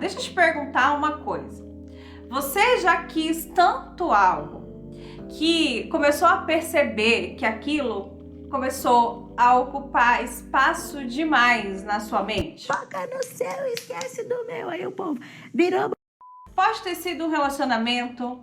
deixa eu te perguntar uma coisa. Você já quis tanto algo que começou a perceber que aquilo começou a ocupar espaço demais na sua mente? Foca no seu, esquece do meu. Aí o povo virou. Pode ter sido um relacionamento,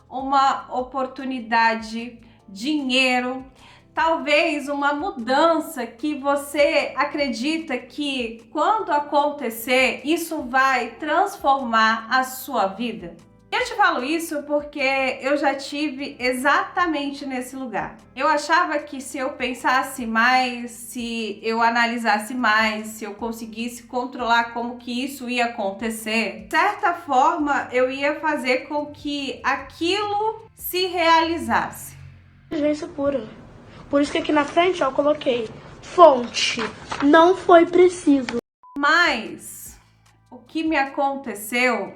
uma oportunidade, dinheiro, talvez uma mudança que você acredita que quando acontecer, isso vai transformar a sua vida. Eu te falo isso porque eu já tive exatamente nesse lugar. Eu achava que se eu pensasse mais, se eu analisasse mais, se eu conseguisse controlar como que isso ia acontecer, de certa forma eu ia fazer com que aquilo se realizasse. Inteligência pura. Por isso que aqui na frente, ó, eu coloquei fonte. Não foi preciso. Mas o que me aconteceu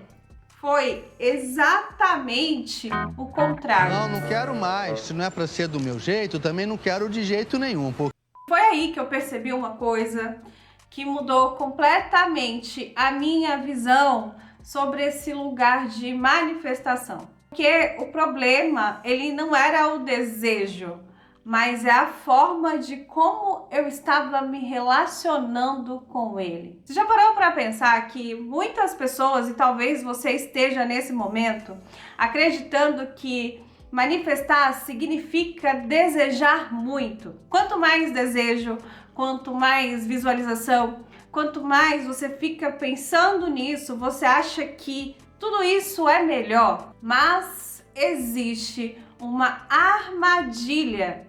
foi exatamente o contrário. Não quero mais. Se não é para ser do meu jeito, também não quero de jeito nenhum. Foi aí que eu percebi uma coisa que mudou completamente a minha visão sobre esse lugar de manifestação. Porque o problema, ele não era o desejo, mas é a forma de como eu estava me relacionando com ele. Você já parou para pensar que muitas pessoas, e talvez você esteja nesse momento, acreditando que manifestar significa desejar muito? Quanto mais desejo, quanto mais visualização, quanto mais você fica pensando nisso, você acha que tudo isso é melhor. Mas existe uma armadilha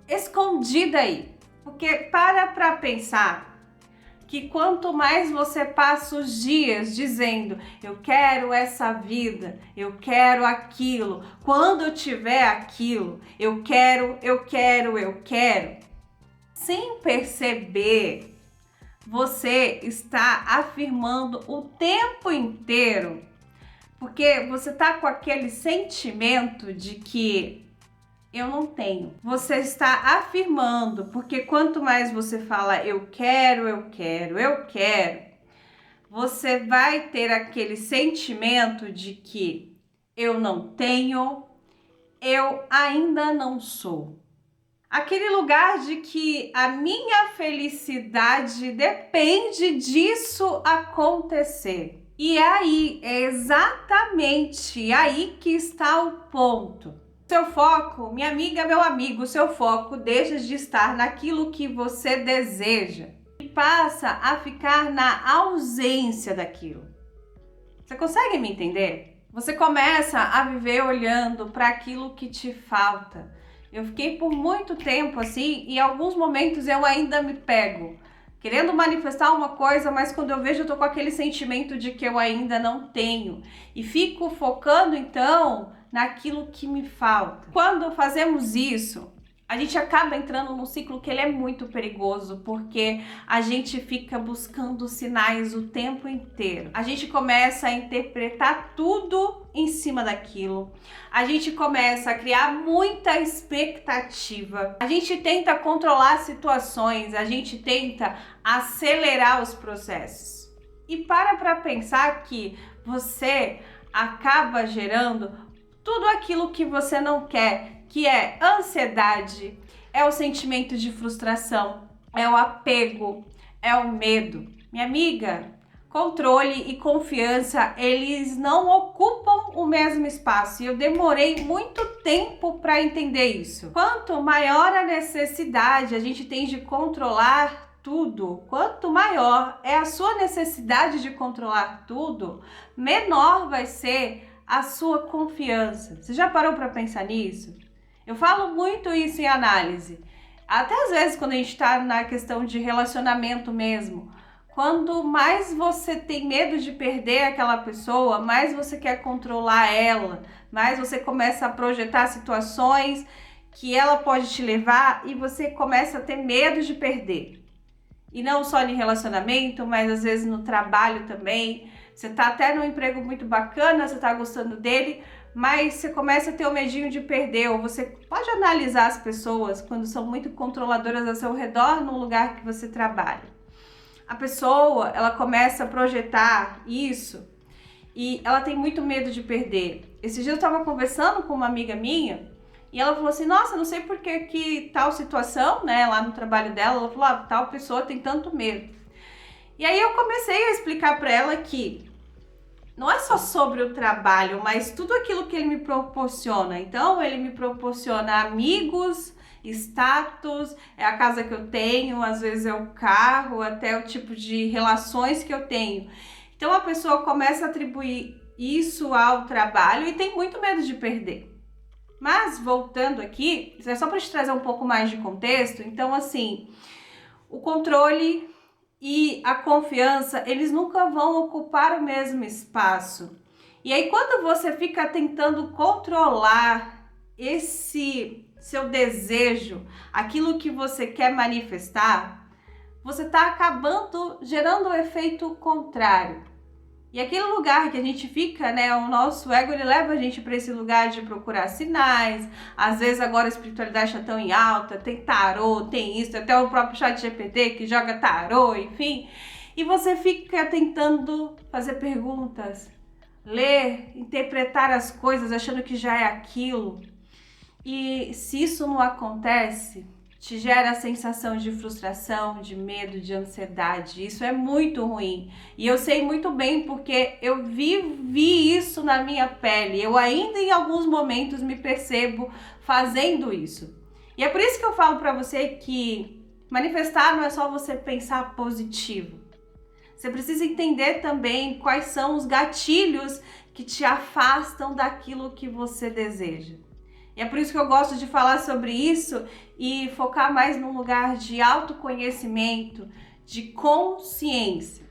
escondida aí, porque para pensar que quanto mais você passa os dias dizendo eu quero essa vida, eu quero aquilo, quando eu tiver aquilo, eu quero, sem perceber, você está afirmando o tempo inteiro, porque você está com aquele sentimento de que eu não tenho. Você está afirmando, porque quanto mais você fala eu quero, você vai ter aquele sentimento de que eu não tenho, eu ainda não sou. Aquele lugar de que a minha felicidade depende disso acontecer. E aí, é exatamente aí que está o ponto. Seu foco, minha amiga, meu amigo, seu foco deixa de estar naquilo que você deseja e passa a ficar na ausência daquilo. Você consegue me entender? Você começa a viver olhando para aquilo que te falta. Eu fiquei por muito tempo assim e em alguns momentos eu ainda me pego querendo manifestar uma coisa, mas quando eu vejo eu tô com aquele sentimento de que eu ainda não tenho e fico focando então naquilo que me falta. Quando fazemos isso, a gente acaba entrando num ciclo que ele é muito perigoso, porque a gente fica buscando sinais o tempo inteiro. A gente começa a interpretar tudo em cima daquilo. A gente começa a criar muita expectativa. A gente tenta controlar situações, a gente tenta acelerar os processos. E para pensar que você acaba gerando tudo aquilo que você não quer, que é ansiedade, é o sentimento de frustração, é o apego, é o medo. Minha amiga, controle e confiança, eles não ocupam o mesmo espaço e eu demorei muito tempo para entender isso. Quanto maior a necessidade a gente tem de controlar tudo, quanto maior é a sua necessidade de controlar tudo, menor vai ser a sua confiança. Você já parou para pensar nisso? Eu falo muito isso em análise. Até às vezes quando a gente está na questão de relacionamento mesmo. Quando mais você tem medo de perder aquela pessoa, mais você quer controlar ela, mais você começa a projetar situações que ela pode te levar e você começa a ter medo de perder. E não só em relacionamento, mas às vezes no trabalho também. Você tá até num emprego muito bacana, você tá gostando dele, mas você começa a ter o medinho de perder. Ou você pode analisar as pessoas quando são muito controladoras ao seu redor no lugar que você trabalha. A pessoa, ela começa a projetar isso e ela tem muito medo de perder. Esses dias eu estava conversando com uma amiga minha e ela falou assim, nossa, não sei por que tal situação, né, lá no trabalho dela, ela falou, tal pessoa tem tanto medo. E aí eu comecei a explicar para ela que não é só sobre o trabalho, mas tudo aquilo que ele me proporciona. Então, ele me proporciona amigos, status, é a casa que eu tenho, às vezes é o carro, até o tipo de relações que eu tenho. Então, a pessoa começa a atribuir isso ao trabalho e tem muito medo de perder. Mas, voltando aqui, é só para te trazer um pouco mais de contexto. Então, assim, o controle e a confiança, eles nunca vão ocupar o mesmo espaço. E aí, quando você fica tentando controlar esse seu desejo, aquilo que você quer manifestar, você está acabando gerando o efeito contrário. E aquele lugar que a gente fica, né, o nosso ego, ele leva a gente para esse lugar de procurar sinais. Às vezes agora a espiritualidade está tão em alta, tem tarô, tem isso, até o próprio ChatGPT que joga tarô, enfim. E você fica tentando fazer perguntas, ler, interpretar as coisas, achando que já é aquilo. E se isso não acontece, te gera a sensação de frustração, de medo, de ansiedade. Isso é muito ruim. E eu sei muito bem porque eu vivi isso na minha pele. Eu ainda em alguns momentos me percebo fazendo isso. E é por isso que eu falo para você que manifestar não é só você pensar positivo. Você precisa entender também quais são os gatilhos que te afastam daquilo que você deseja. E é por isso que eu gosto de falar sobre isso e focar mais num lugar de autoconhecimento, de consciência.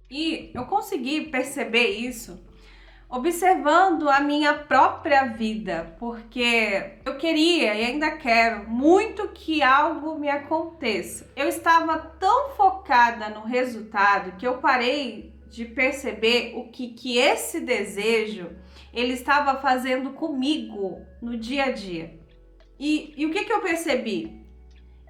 E eu consegui perceber isso observando a minha própria vida, porque eu queria e ainda quero muito que algo me aconteça. Eu estava tão focada no resultado que eu parei de perceber o que esse desejo ele estava fazendo comigo no dia a dia. E o que eu percebi?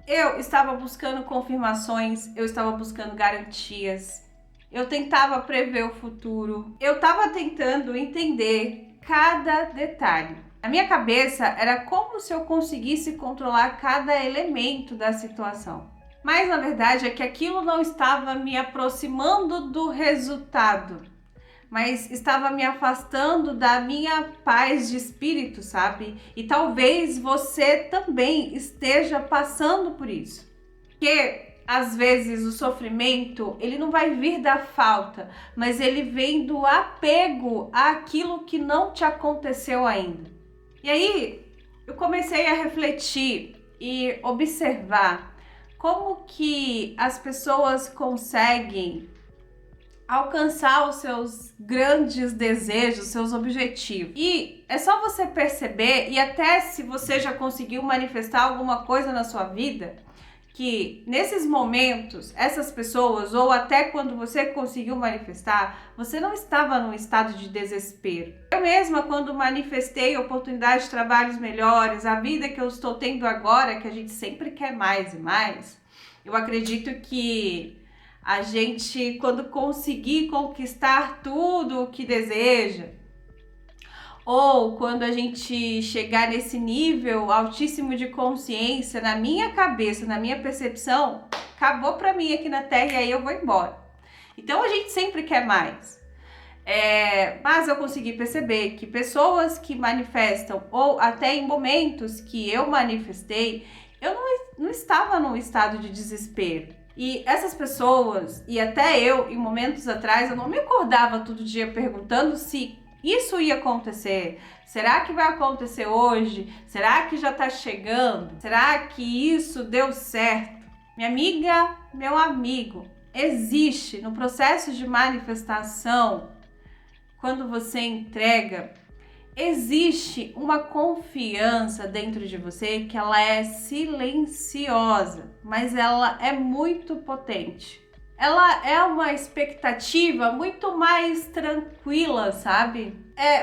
Eu estava buscando confirmações, eu estava buscando garantias, eu tentava prever o futuro, eu estava tentando entender cada detalhe. Na minha cabeça era como se eu conseguisse controlar cada elemento da situação. Mas na verdade é que aquilo não estava me aproximando do resultado, mas estava me afastando da minha paz de espírito, sabe? E talvez você também esteja passando por isso. Porque às vezes o sofrimento, ele não vai vir da falta, mas ele vem do apego àquilo que não te aconteceu ainda. E aí eu comecei a refletir e observar como que as pessoas conseguem alcançar os seus grandes desejos, seus objetivos. E é só você perceber, e até se você já conseguiu manifestar alguma coisa na sua vida, que nesses momentos, essas pessoas, ou até quando você conseguiu manifestar, você não estava num estado de desespero. Eu mesma, quando manifestei oportunidades de trabalhos melhores, a vida que eu estou tendo agora, que a gente sempre quer mais e mais, eu acredito que a gente, quando conseguir conquistar tudo o que deseja, ou quando a gente chegar nesse nível altíssimo de consciência, na minha cabeça, na minha percepção, acabou pra mim aqui na Terra e aí eu vou embora. Então a gente sempre quer mais. Mas eu consegui perceber que pessoas que manifestam, ou até em momentos que eu manifestei, eu não estava num estado de desespero. E essas pessoas, e até eu, em momentos atrás, eu não me acordava todo dia perguntando se isso ia acontecer. Será que vai acontecer hoje? Será que já tá chegando? Será que isso deu certo? Minha amiga, meu amigo, existe no processo de manifestação, quando você entrega, existe uma confiança dentro de você que ela é silenciosa, mas ela é muito potente. Ela é uma expectativa muito mais tranquila, sabe?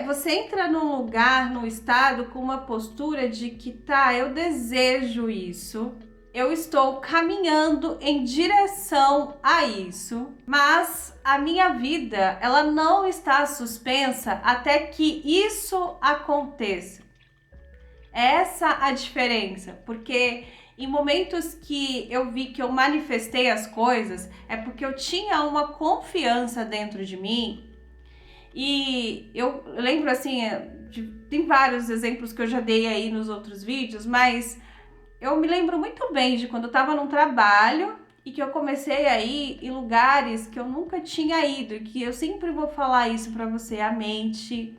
Você entra num lugar, num estado com uma postura de que tá, eu desejo isso, eu estou caminhando em direção a isso, mas a minha vida, ela não está suspensa até que isso aconteça. Essa a diferença, porque em momentos que eu vi que eu manifestei as coisas, é porque eu tinha uma confiança dentro de mim. E eu lembro assim, tem vários exemplos que eu já dei aí nos outros vídeos, mas eu me lembro muito bem de quando eu estava num trabalho e que eu comecei a ir em lugares que eu nunca tinha ido, e que eu sempre vou falar isso para você, a mente,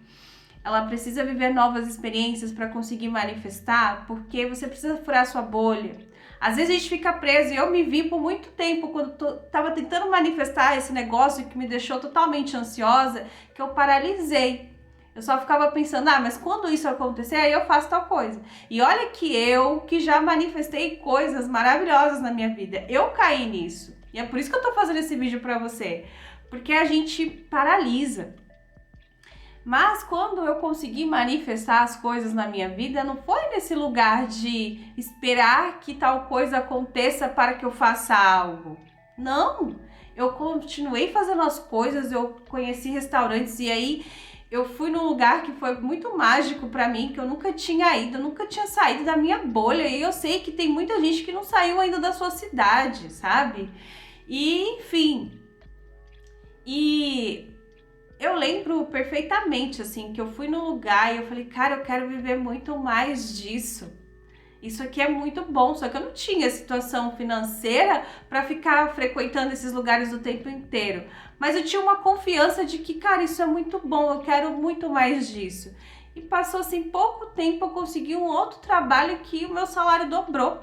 ela precisa viver novas experiências para conseguir manifestar, porque você precisa furar sua bolha. Às vezes a gente fica preso, e eu me vi por muito tempo, quando tava tentando manifestar esse negócio que me deixou totalmente ansiosa, que eu paralisei. Eu só ficava pensando, mas quando isso acontecer, aí eu faço tal coisa. E olha que já manifestei coisas maravilhosas na minha vida, eu caí nisso. E é por isso que eu tô fazendo esse vídeo pra você, porque a gente paralisa. Mas quando eu consegui manifestar as coisas na minha vida, não foi nesse lugar de esperar que tal coisa aconteça para que eu faça algo. Não, eu continuei fazendo as coisas, eu conheci restaurantes e aí eu fui num lugar que foi muito mágico para mim, que eu nunca tinha ido, eu nunca tinha saído da minha bolha. E eu sei que tem muita gente que não saiu ainda da sua cidade, sabe? E, enfim. E eu lembro perfeitamente, assim, que eu fui num lugar e eu falei, cara, eu quero viver muito mais disso. Isso aqui é muito bom, só que eu não tinha situação financeira para ficar frequentando esses lugares o tempo inteiro. Mas eu tinha uma confiança de que, cara, isso é muito bom, eu quero muito mais disso. E passou assim pouco tempo, eu consegui um outro trabalho que o meu salário dobrou.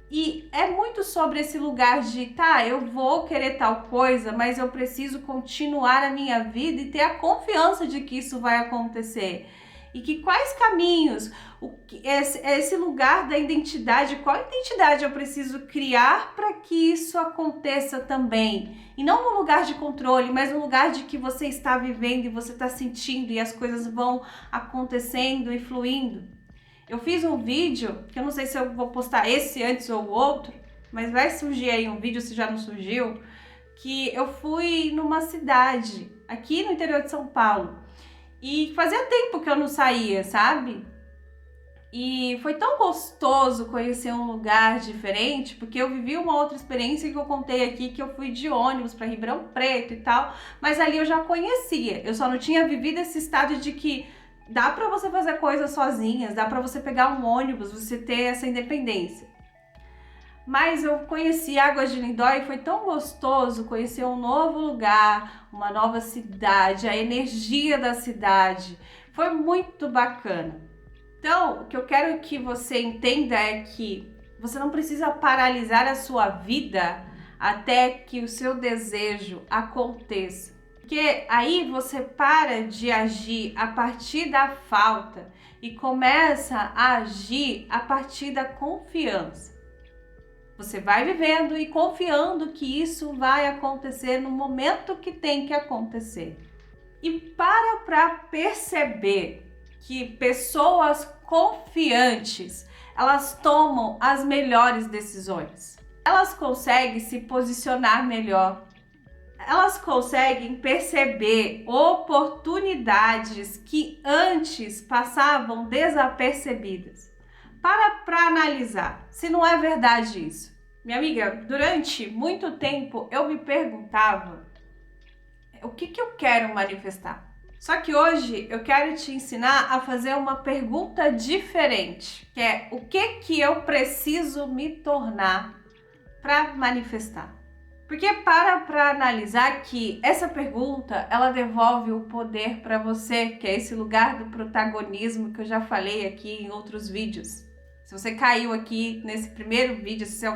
E é muito sobre esse lugar de, eu vou querer tal coisa, mas eu preciso continuar a minha vida e ter a confiança de que isso vai acontecer. E que quais caminhos, esse lugar da identidade, qual identidade eu preciso criar para que isso aconteça também? E não no lugar de controle, mas no lugar de que você está vivendo e você está sentindo e as coisas vão acontecendo e fluindo. Eu fiz um vídeo, que eu não sei se eu vou postar esse antes ou o outro, mas vai surgir aí um vídeo, se já não surgiu, que eu fui numa cidade, aqui no interior de São Paulo, e fazia tempo que eu não saía, sabe? E foi tão gostoso conhecer um lugar diferente, porque eu vivi uma outra experiência que eu contei aqui, que eu fui de ônibus para Ribeirão Preto e tal, mas ali eu já conhecia, eu só não tinha vivido esse estado de que dá para você fazer coisas sozinhas, dá para você pegar um ônibus, você ter essa independência. Mas eu conheci Águas de Lindóia e foi tão gostoso conhecer um novo lugar, uma nova cidade, a energia da cidade. Foi muito bacana. Então, o que eu quero que você entenda é que você não precisa paralisar a sua vida até que o seu desejo aconteça. Porque aí você para de agir a partir da falta e começa a agir a partir da confiança. Você vai vivendo e confiando que isso vai acontecer no momento que tem que acontecer. E para perceber que pessoas confiantes, elas tomam as melhores decisões. Elas conseguem se posicionar melhor. Elas conseguem perceber oportunidades que antes passavam desapercebidas. Para analisar se não é verdade isso. Minha amiga, durante muito tempo eu me perguntava o que eu quero manifestar. Só que hoje eu quero te ensinar a fazer uma pergunta diferente, que é o que eu preciso me tornar para manifestar. Porque para analisar que essa pergunta, ela devolve o poder para você, que é esse lugar do protagonismo que eu já falei aqui em outros vídeos. Se você caiu aqui nesse primeiro vídeo, se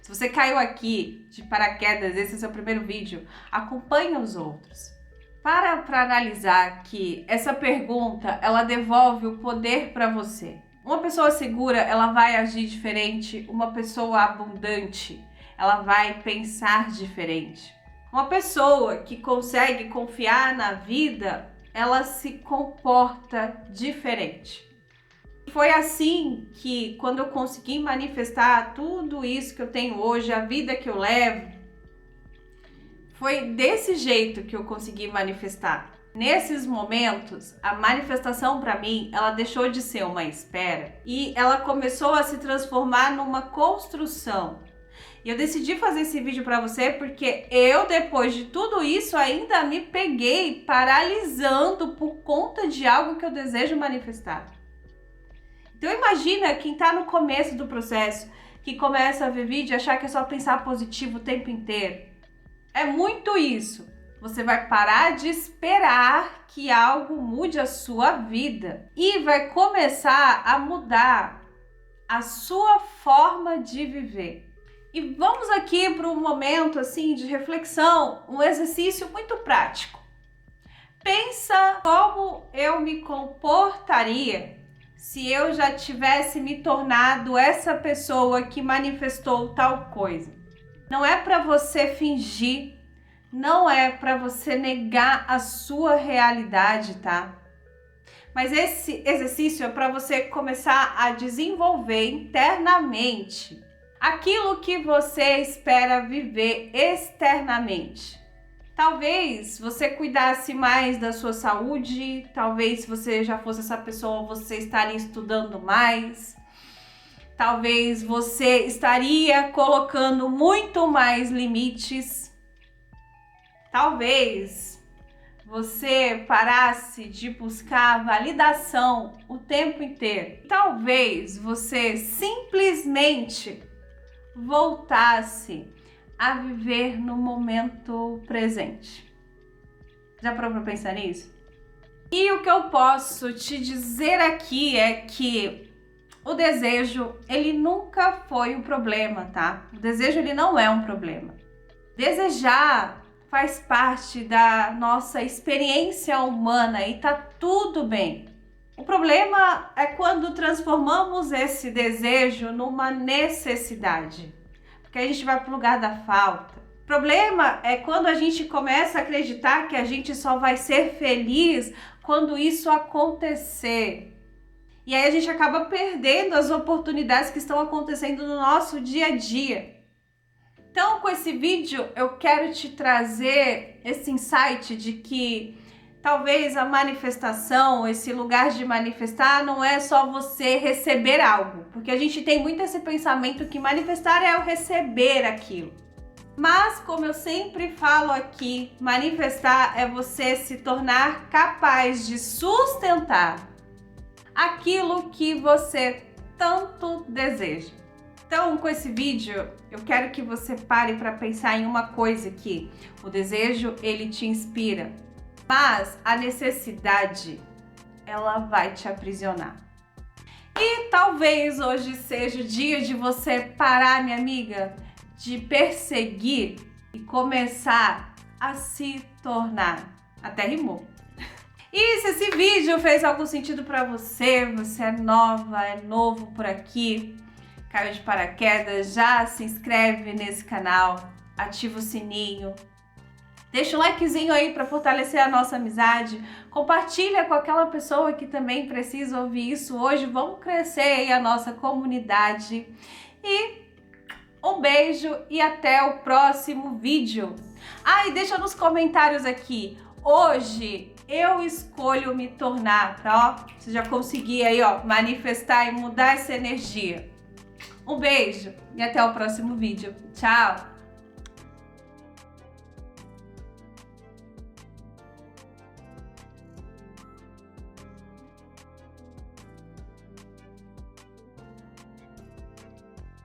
você caiu aqui de paraquedas, esse é o seu primeiro vídeo, acompanhe os outros. Para analisar que essa pergunta, ela devolve o poder para você. Uma pessoa segura, ela vai agir diferente. Uma pessoa abundante, ela vai pensar diferente. Uma pessoa que consegue confiar na vida, ela se comporta diferente. Foi assim que, quando eu consegui manifestar tudo isso que eu tenho hoje, a vida que eu levo, foi desse jeito que eu consegui manifestar. Nesses momentos, a manifestação para mim, ela deixou de ser uma espera e ela começou a se transformar numa construção. E eu decidi fazer esse vídeo para você porque eu, depois de tudo isso, ainda me peguei paralisando por conta de algo que eu desejo manifestar. Então imagina quem está no começo do processo, que começa a ver vídeo e achar que é só pensar positivo o tempo inteiro. É muito isso. Você vai parar de esperar que algo mude a sua vida e vai começar a mudar a sua forma de viver. E vamos aqui para um momento assim de reflexão, um exercício muito prático. Pensa como eu me comportaria se eu já tivesse me tornado essa pessoa que manifestou tal coisa. Não é para você fingir, não é para você negar a sua realidade, tá? Mas esse exercício é para você começar a desenvolver internamente aquilo que você espera viver externamente. Talvez você cuidasse mais da sua saúde, talvez se você já fosse essa pessoa, você estaria estudando mais, talvez você estaria colocando muito mais limites, talvez você parasse de buscar validação o tempo inteiro, talvez você simplesmente voltasse a viver no momento presente. Já parou para pensar nisso? E o que eu posso te dizer aqui é que o desejo, ele nunca foi um problema, tá? O desejo, ele não é um problema. Desejar faz parte da nossa experiência humana e tá tudo bem. O problema é quando transformamos esse desejo numa necessidade, porque a gente vai para o lugar da falta. O problema é quando a gente começa a acreditar que a gente só vai ser feliz quando isso acontecer. E aí a gente acaba perdendo as oportunidades que estão acontecendo no nosso dia a dia. Então, com esse vídeo, eu quero te trazer esse insight de que talvez a manifestação, esse lugar de manifestar, não é só você receber algo. Porque a gente tem muito esse pensamento que manifestar é o receber aquilo. Mas, como eu sempre falo aqui, manifestar é você se tornar capaz de sustentar aquilo que você tanto deseja. Então, com esse vídeo, eu quero que você pare para pensar em uma coisa aqui. O desejo, ele te inspira, mas a necessidade, ela vai te aprisionar. E talvez hoje seja o dia de você parar, minha amiga, de perseguir e começar a se tornar. Até rimou. E se esse vídeo fez algum sentido para você, você é nova, é novo por aqui, caiu de paraquedas, já se inscreve nesse canal, ativa o sininho, deixa o likezinho aí para fortalecer a nossa amizade, compartilha com aquela pessoa que também precisa ouvir isso hoje, vamos crescer aí a nossa comunidade. E um beijo e até o próximo vídeo. E deixa nos comentários aqui, hoje eu escolho me tornar, ó, você já conseguir aí, ó, manifestar e mudar essa energia. Um beijo e até o próximo vídeo. Tchau!